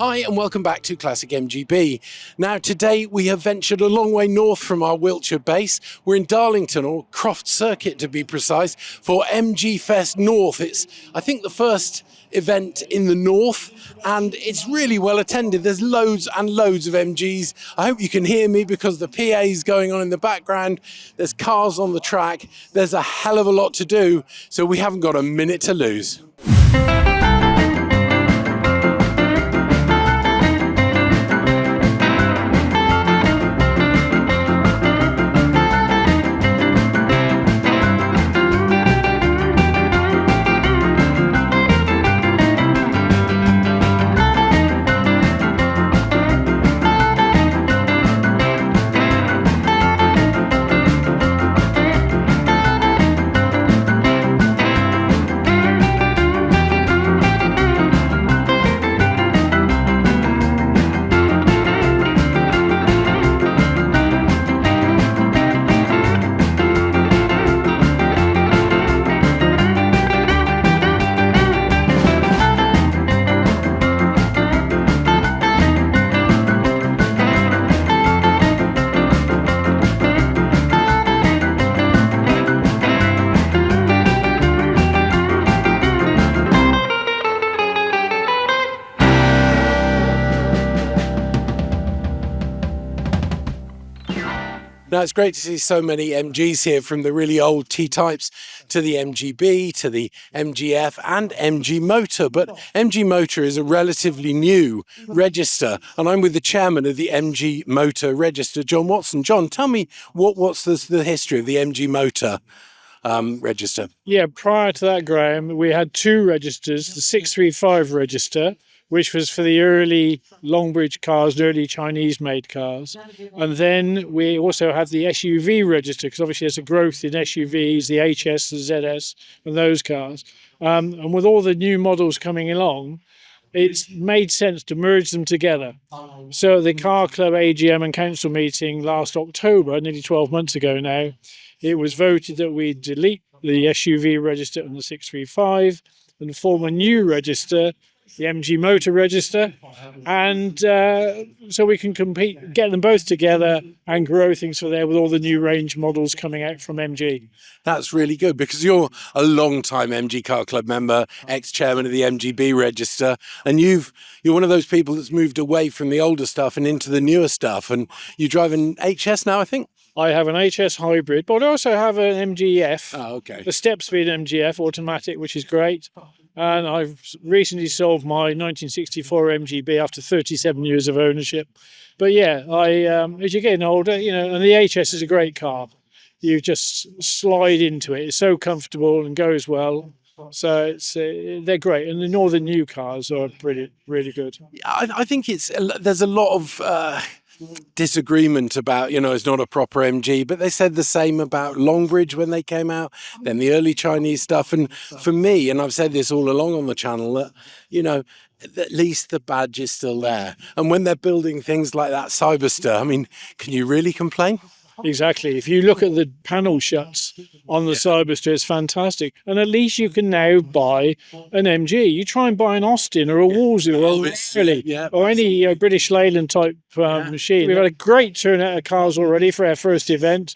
Hi and welcome back to Classic MGB. Now today we have ventured a long way north from our Wiltshire base. We're in Darlington, or Croft Circuit to be precise, for MGFest North. It's, I think, the first event in the north, and it's really well attended. There's loads and loads of MGs. I hope you can hear me because the PA is going on in the background. There's cars on the track. There's a hell of a lot to do, so we haven't got a minute to lose. Now, it's great to see so many MGs here, from the really old T-types to the MGB, to the MGF and MG Motor. But MG Motor is a relatively new register, and I'm with the chairman of the MG Motor Register, John Watson. John, tell me what's the history of the MG Motor register? Yeah, prior to that, Graham, we had two registers, the 635 register, which was for the early Longbridge cars, the early Chinese-made cars. And then we also had the SUV register, because obviously there's a growth in SUVs, the HS, the ZS, and those cars. And with all the new models coming along, it's made sense to merge them together. So the Car Club AGM and Council meeting last October, nearly 12 months ago now, it was voted that we delete the SUV register and the 635 and form a new register, the MG Motor register, and so we can get them both together and grow things for there with all the new range models coming out from MG. That's really good, because you're a long-time MG Car Club member, ex-chairman of the MGB register, and you're one of those people that's moved away from the older stuff and into the newer stuff, and you drive an HS now, I think? I have an HS hybrid, but I also have an MGF, okay. The step-speed MGF automatic, which is great. And I've recently sold my 1964 MGB after 37 years of ownership. But yeah, as you're getting older, and the HS is a great car. You just slide into it. It's so comfortable and goes well. So they're great. And all the new cars are really good. I think there's a lot of disagreement about, it's not a proper MG, but they said the same about Longbridge when they came out, then the early Chinese stuff. And for me, and I've said this all along on the channel, that, at least the badge is still there. And when they're building things like that Cyberster, I mean, can you really complain? Exactly. If you look at the panel shuts on the Cyberster, it's fantastic. And at least you can now buy an MG. You try and buy an Austin or a Wolseley or any British Leyland type machine. We've had a great turnout of cars already for our first event.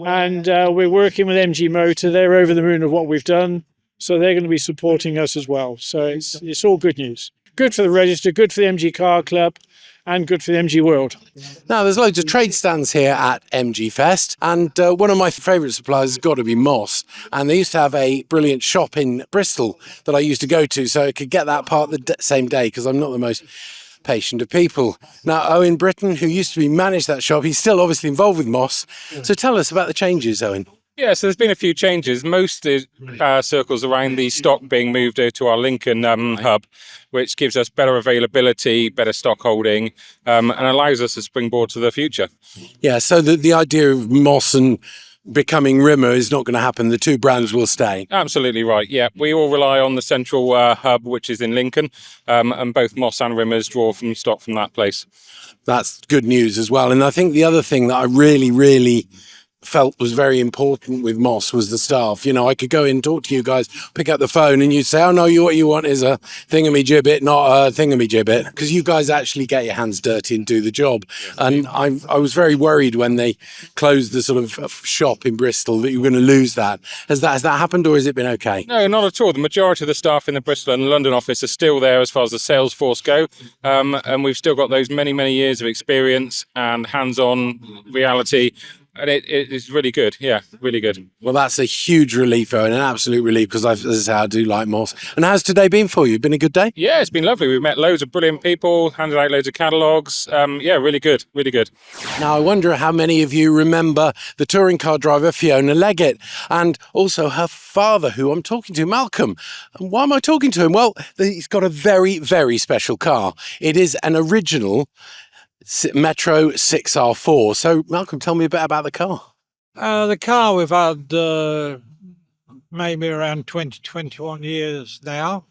And we're working with MG Motor. They're over the moon of what we've done. So they're going to be supporting us as well. So it's all good news. Good for the register, good for the MG Car Club, and good for the MG world. Now, there's loads of trade stands here at MGFest, and one of my favourite suppliers has got to be Moss. And they used to have a brilliant shop in Bristol that I used to go to, so I could get that part the same day, because I'm not the most patient of people. Now, Owen Britton, who used to manage that shop, he's still obviously involved with Moss. So tell us about the changes, Owen. Yeah, so there's been a few changes. Most circles around the stock being moved to our Lincoln hub, which gives us better availability, better stock holding, and allows us to springboard to the future. Yeah, so the idea of Moss and becoming Rimmer is not going to happen. The two brands will stay. Absolutely right, yeah. We all rely on the central hub, which is in Lincoln, and both Moss and Rimmers draw from stock from that place. That's good news as well. And I think the other thing that I really felt was very important with Moss was the staff. You know, I could go in, talk to you guys, pick up the phone, and you'd say, "Oh no, what you want is a thingamajigget, not a thingamajigget," because you guys actually get your hands dirty and do the job. And I was very worried when they closed the sort of shop in Bristol that you were going to lose that. Has that happened, or has it been okay? No, not at all. The majority of the staff in the Bristol and London office are still there as far as the sales force go, and we've still got those many years of experience and hands-on reality. And it is really good. Yeah, really good. Well, that's a huge relief, and an absolute relief, because as I say, I do like Moss. And how's today been for you? Been a good day? Yeah, it's been lovely. We've met loads of brilliant people, handed out loads of catalogues. Yeah, really good, really good. Now, I wonder how many of you remember the touring car driver Fiona Leggett, and also her father, who I'm talking to, Malcolm. And why am I talking to him? Well, he's got a very special car. It is an original Metro 6R4. So, Malcolm, tell me a bit about the car. The car we've had maybe around 21 years now.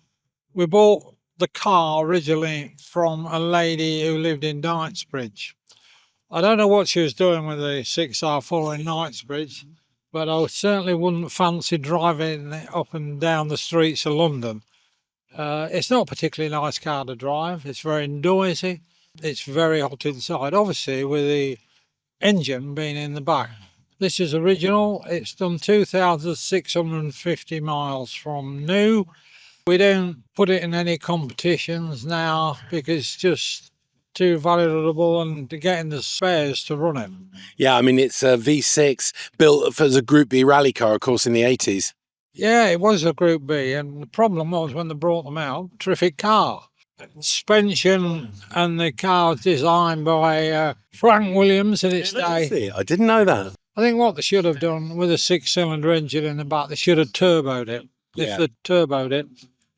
We bought the car originally from a lady who lived in Knightsbridge. I don't know what she was doing with the 6R4 in Knightsbridge, but I certainly wouldn't fancy driving it up and down the streets of London. It's not a particularly nice car to drive. It's very noisy. It's very hot inside, obviously, with the engine being in the back. This is original. It's done 2,650 miles from new. We don't put it in any competitions now because it's just too valuable and to getting the spares to run it. Yeah, I mean, it's a V6 built as a Group B rally car, of course, in the 80s. Yeah, it was a Group B, and the problem was when they brought them out, terrific car. Suspension, and the car was designed by Frank Williams in its day. I didn't know that. I think what they should have done with a 6-cylinder engine in the back, they should have turboed it. If they turboed it,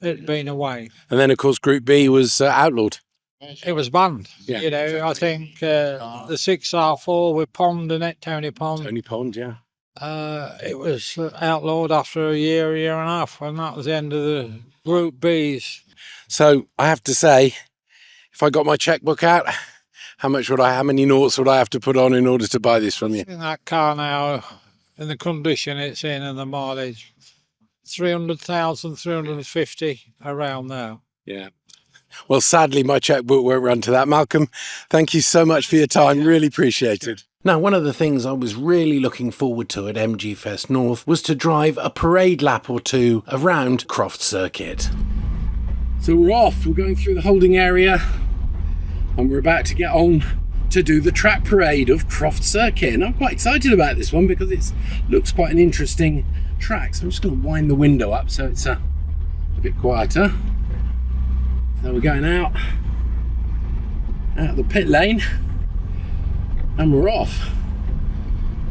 it'd been away. And then, of course, Group B was outlawed. It was banned. Yeah. You know, I think the 6R4 with Pond in it, Tony Pond. Tony Pond, yeah. It was outlawed after a year and a half, and that was the end of the Group Bs. So I have to say, if I got my checkbook out, how many noughts would I have to put on in order to buy this from you? In that car now, in the condition it's in and the mileage, 300,000, 350 around now. Yeah. Well, sadly, my checkbook won't run to that. Malcolm, thank you so much for your time. Really appreciate it. Now, one of the things I was really looking forward to at MGFest North was to drive a parade lap or two around Croft Circuit. So we're off. We're going through the holding area and we're about to get on to do the track parade of Croft Circuit. And I'm quite excited about this one because it looks quite an interesting track. So I'm just going to wind the window up so it's a bit quieter. So we're going out of the pit lane and we're off.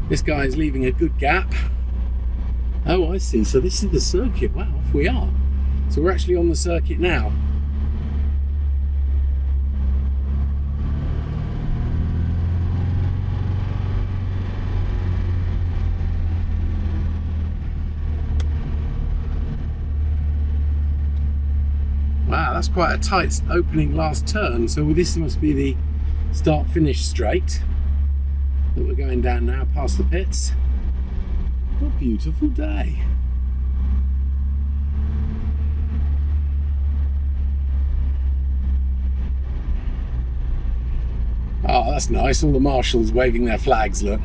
This guy is leaving a good gap. Oh, I see. So this is the circuit. Wow, off we are. So we're actually on the circuit now. Wow, that's quite a tight opening last turn. So this must be the start-finish straight that we're going down now past the pits. What a beautiful day. Oh, that's nice. All the marshals waving their flags, look.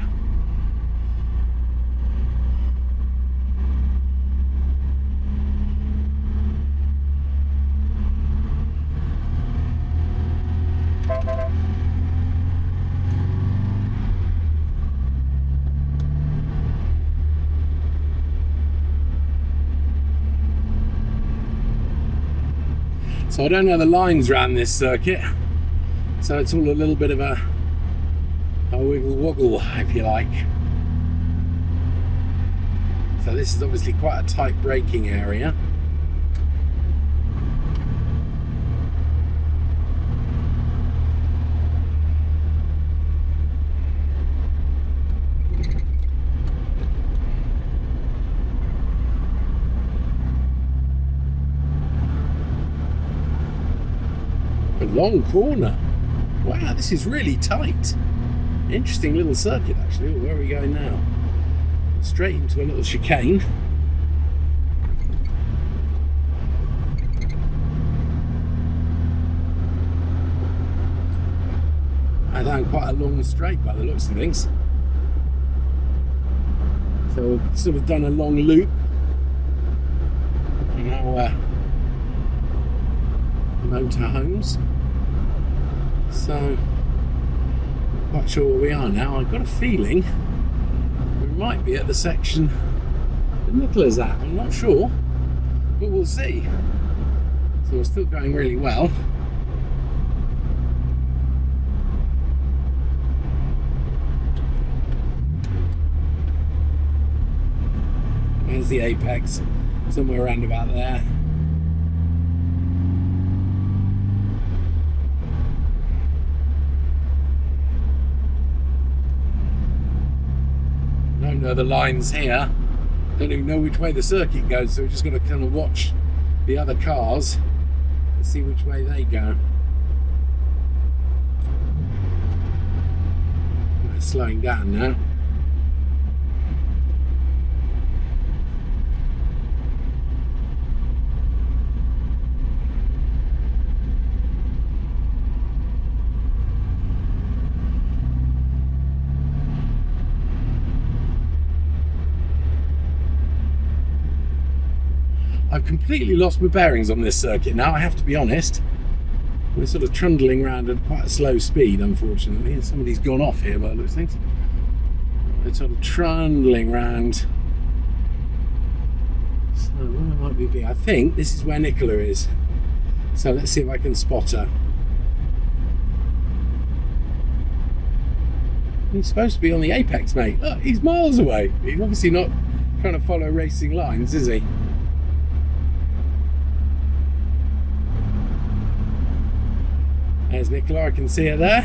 So I don't know the lines around this circuit. So it's all a little bit of a wiggle woggle, if you like. So this is obviously quite a tight braking area. A long corner. Wow, this is really tight. Interesting little circuit, actually. Where are we going now? straight into a little chicane. And down quite a long straight by the looks of things. So we've sort of done a long loop. And now motorhomes. So not quite sure where we are now. I've got a feeling we might be at the section that Nicola's at. I'm not sure, but we'll see. So we're still going really well. There's the apex, somewhere around about there. Don't know the lines here. Don't even know which way the circuit goes, so we're just got to kind of watch the other cars and see which way they go. It's slowing down now. I've completely lost my bearings on this circuit now, I have to be honest. We're sort of trundling around at quite a slow speed, unfortunately, and somebody's gone off here by the looks of things. We're sort of trundling around. So where might we be? I think this is where Nicola is. So let's see if I can spot her. He's supposed to be on the apex, mate. Look, he's miles away. He's obviously not trying to follow racing lines, is he? There's Nicola, I can see her there.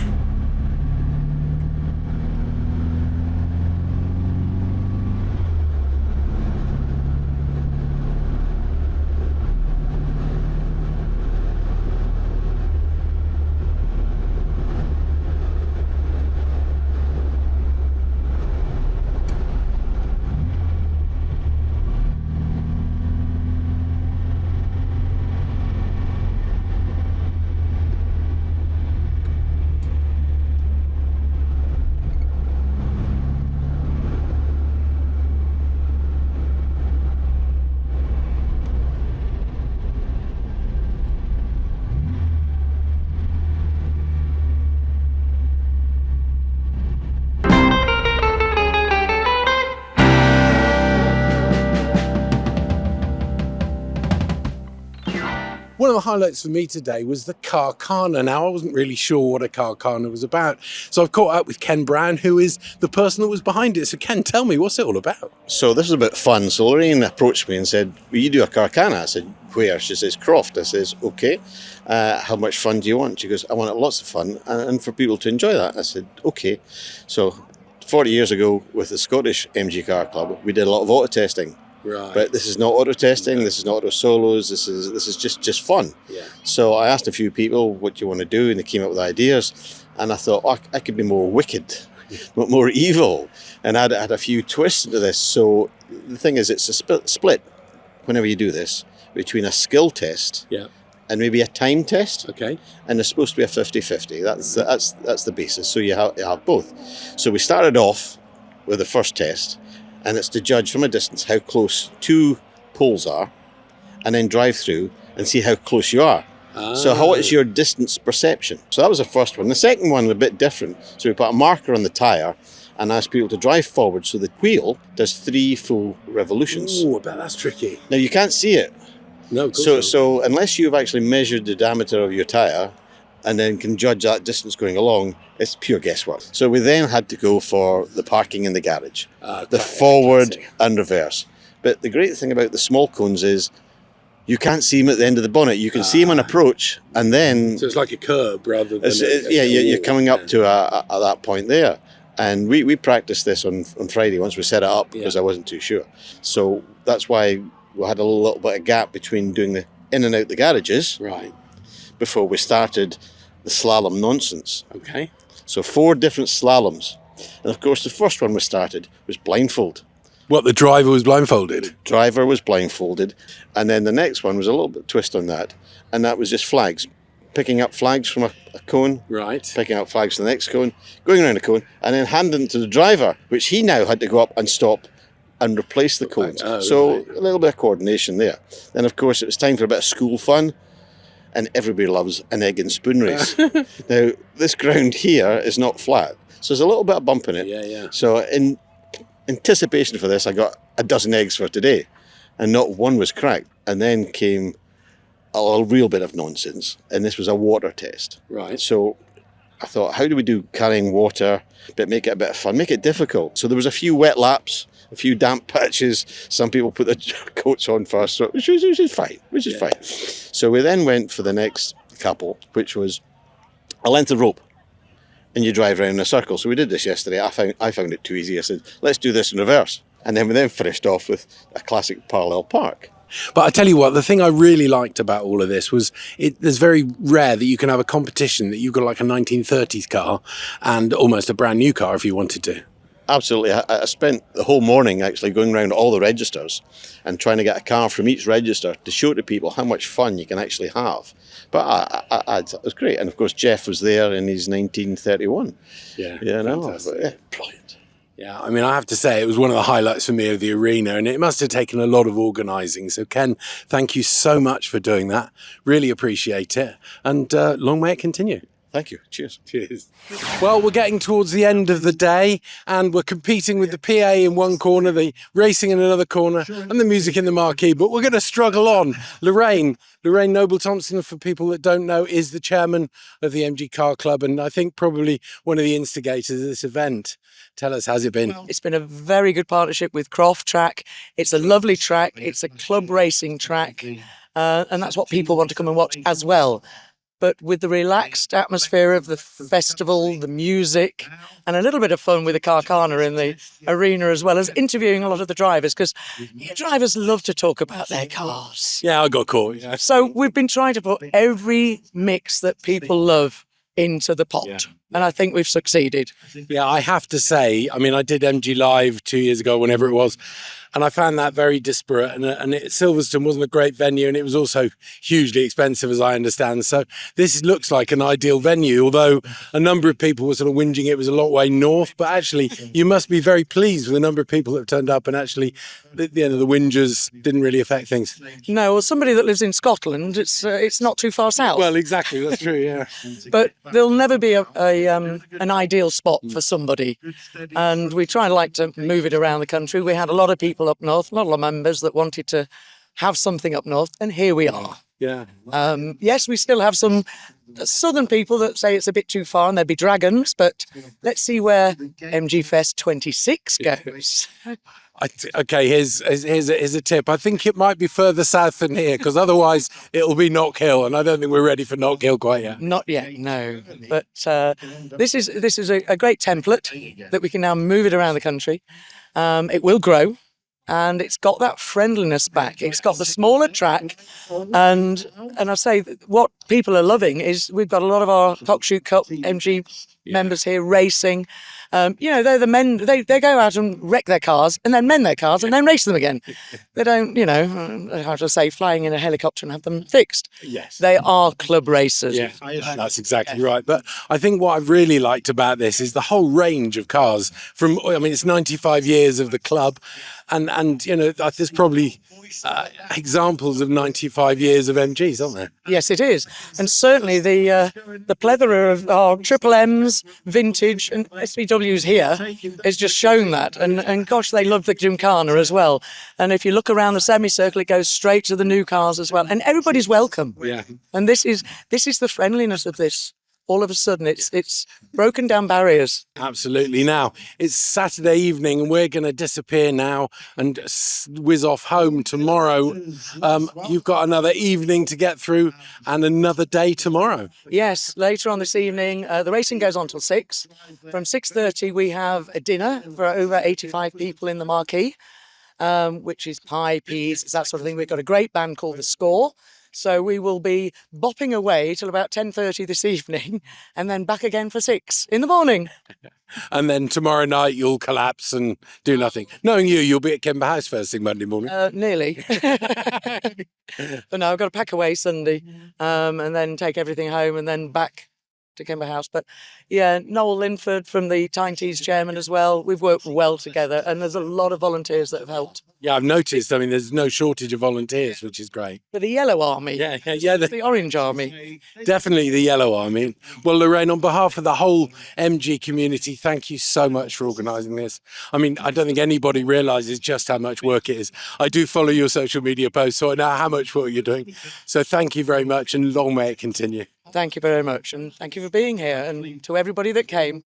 One of the highlights for me today was the Carcana. Now, I wasn't really sure what a Carcana was about, so I've caught up with Ken Brown, who is the person that was behind it. So Ken, tell me, what's it all about? So this is a bit fun. So Lorraine approached me and said, will you do a Carcana? I said, where? She says, Croft. I says, okay. How much fun do you want? She goes, I want lots of fun and for people to enjoy that. I said, okay. So 40 years ago with the Scottish MG Car Club, we did a lot of auto testing. Right. But this is not auto testing, this is not auto solos, this is just fun. Yeah. So I asked a few people, what do you want to do? And they came up with ideas. And I thought, oh, I could be more wicked, but more evil. And I had a few twists into this. So the thing is, it's a split, whenever you do this, between a skill test and maybe a time test. Okay. And there's supposed to be a 50-50. That's the basis. So you have both. So we started off with the first test, and it's to judge from a distance how close two poles are, and then drive through and see how close you are. So what is your distance perception? So that was the first one. The second one was a bit different. So we put a marker on the tyre and asked people to drive forward so the wheel does 3 full revolutions. Oh, I bet that's tricky. Now you can't see it. No, of course not. So unless you've actually measured the diameter of your tyre and then can judge that distance going along, it's pure guesswork. So we then had to go for the parking in the garage, the forward and reverse. But the great thing about the small cones is you can't see them at the end of the bonnet. You can see them on approach, and then... So it's like a curb rather than... You're coming up to that point there. And we practiced this on Friday once we set it up because I wasn't too sure. So that's why we had a little bit of gap between doing the in and out the garages before we started the slalom nonsense. Okay. So 4 different slaloms. And of course, the first one we started was blindfold. What, the driver was blindfolded? Driver was blindfolded, and then the next one was a little bit twist on that, and that was just flags, picking up flags from a cone, Right. picking up flags from the next cone, going around the cone, and then handing them to the driver, which he now had to go up and stop and replace the cones. Oh, so right. a little bit of coordination there. Then of course it was time for a bit of school fun, and everybody loves an egg and spoon race. Now this ground here is not flat, so there's a little bit of bump in it. Yeah. So in anticipation for this, I got a dozen eggs for today, and not one was cracked. And then came a real bit of nonsense, and this was a water test. Right. So I thought, how do we do carrying water, but make it a bit of fun, make it difficult? So there was a few wet laps, a few damp patches. Some people put their coats on first, so which is fine. So we then went for the next couple, which was a length of rope, and you drive around in a circle. So we did this yesterday. I found it too easy. I said, let's do this in reverse. And then we then finished off with a classic parallel park. But I tell you what, the thing I really liked about all of this was it's very rare that you can have a competition that you've got like a 1930s car and almost a brand new car if you wanted to. Absolutely. I spent the whole morning actually going around all the registers and trying to get a car from each register to show to people how much fun you can actually have. But it was great. And of course, Jeff was there in his 1931. Yeah, Brilliant. Yeah, I mean, I have to say it was one of the highlights for me of the arena, and it must have taken a lot of organising. So, Ken, thank you so much for doing that. Really appreciate it. And long may it continue. Thank you. Cheers. Cheers. Well, we're getting towards the end of the day, and we're competing with the PA in one corner, the racing in another corner, and the music in the marquee. But we're going to struggle on. Lorraine Noble-Thompson, for people that don't know, is the chairman of the MG Car Club, and I think probably one of the instigators of this event. Tell us, how's it been? It's been a very good partnership with Croft Track. It's a lovely track. It's a club racing track, and that's what people want to come and watch as well. But with the relaxed atmosphere of the festival, the music, and a little bit of fun with the Carcana in the arena, as well as interviewing a lot of the drivers, because drivers love to talk about their cars. Yeah, I got caught. Yeah. So we've been trying to put every mix that people love into the pot. Yeah. And I think we've succeeded. Yeah, I have to say, I mean, I did MGLive 2 years ago, whenever it was, and I found that very disparate. And Silverstone wasn't a great venue, and it was also hugely expensive, as I understand. So this looks like an ideal venue, although a number of people were sort of whinging it was a long way north. But actually, you must be very pleased with the number of people that have turned up, and actually, at the end of the whingers didn't really affect things. No, well, somebody that lives in Scotland, it's not too far south. Well, exactly, that's true, yeah. But there'll never be an ideal spot for somebody, and we try and like to move it around the country. We had a lot of people up north, a lot of members that wanted to have something up north, and here we are. Yeah. Yes, we still have some southern people that say it's a bit too far and there'd be dragons, but let's see where MGFest 26 goes. Okay, here's a tip. I think it might be further south than here, because otherwise it'll be Knock Hill, and I don't think we're ready for Knock Hill quite yet. Not yet, no. But this is a great template that we can now move it around the country. It will grow, and it's got that friendliness back. It's got the smaller track, and I say that what people are loving is we've got a lot of our Cockshoot Cup MG members here racing. They're the men, they go out and wreck their cars and then mend their cars and then race them again. They don't, how to say, flying in a helicopter and have them fixed. Yes. They are club racers. Yeah, that's exactly right. But I think what I've really liked about this is the whole range of cars it's 95 years of the club, and there's probably examples of 95 years of MGs, aren't there? Yes, it is. And certainly the plethora of our Triple M's, vintage and SVWs here has just shown that. And gosh, they love the Gymkhana as well. And if you look around the semicircle, it goes straight to the new cars as well. And everybody's welcome. Yeah. And this is the friendliness of this. All of a sudden, it's broken down barriers. Absolutely. Now, it's Saturday evening, and we're going to disappear now and whiz off home tomorrow. You've got another evening to get through and another day tomorrow. Yes, later on this evening, the racing goes on till 6. From 6:30, we have a dinner for over 85 people in the marquee, which is pie, peas, that sort of thing. We've got a great band called The Score. So we will be bopping away till about 10:30 this evening and then back again for 6 in the morning. And then tomorrow night you'll collapse and do nothing. Knowing you, you'll be at Kimber House first thing Monday morning. Nearly. But no, I've got to pack away Sunday and then take everything home and then back to Kimber House. But yeah, Noel Linford from the Tyne Tees chairman as well. We've worked well together and there's a lot of volunteers that have helped. Yeah, I've noticed. I mean, there's no shortage of volunteers, which is great. For the Yellow Army. Yeah, The Orange Army. definitely the Yellow Army. Well, Lorraine, on behalf of the whole MG community, thank you so much for organising this. I mean, I don't think anybody realises just how much work it is. I do follow your social media posts, so I know how much work you're doing. So thank you very much, and long may it continue. Thank you very much, and thank you for being here, and to everybody that came.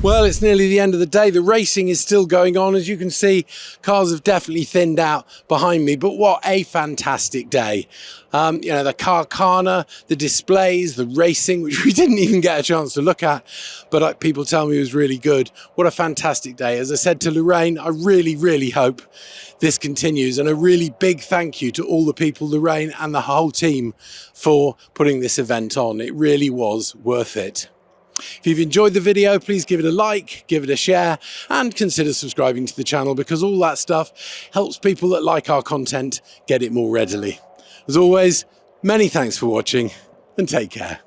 Well, it's nearly the end of the day. The racing is still going on. As you can see, cars have definitely thinned out behind me, but what a fantastic day. You know, the Carcana, the displays, the racing, which we didn't even get a chance to look at, but people tell me it was really good. What a fantastic day. As I said to Lorraine, I really, really hope this continues, and a really big thank you to all the people, Lorraine and the whole team, for putting this event on. It really was worth it. If you've enjoyed the video, please give it a like, give it a share, and consider subscribing to the channel, because all that stuff helps people that like our content get it more readily. As always, many thanks for watching, and take care.